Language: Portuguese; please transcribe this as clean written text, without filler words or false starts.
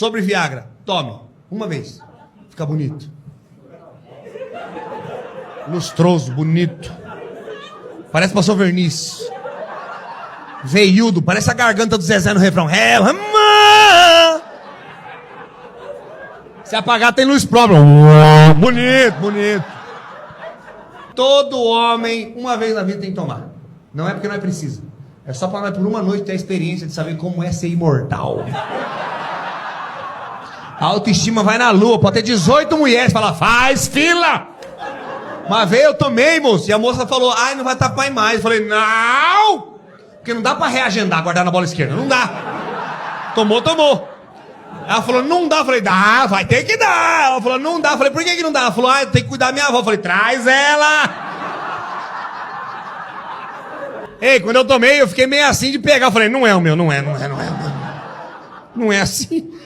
sobre Viagra. Tome. Uma vez. Fica bonito. Lustroso, bonito. Parece passou verniz. Veiudo, parece a garganta do Zezé no refrão. Se apagar tem luz própria. Bonito, bonito. Todo homem, uma vez na vida, tem que tomar. Não é porque não é preciso. É só para nós por uma noite ter a experiência de saber como é ser imortal. A autoestima vai na lua, pode ter 18 mulheres, fala, faz fila! Uma vez eu tomei, moço, e a moça falou, ai, não vai tapar mais. Eu falei, não! Porque não dá pra reagendar, guardar na bola esquerda, não dá. Tomou. Ela falou, não dá. Eu falei, dá, vai ter que dar. Ela falou, não dá. Eu falei, por que não dá? Ela falou, ah, tem que cuidar da minha avó. Eu falei, traz ela! Ei, quando eu tomei, eu fiquei meio assim de pegar. Eu falei, não é o meu, não é. Não é assim.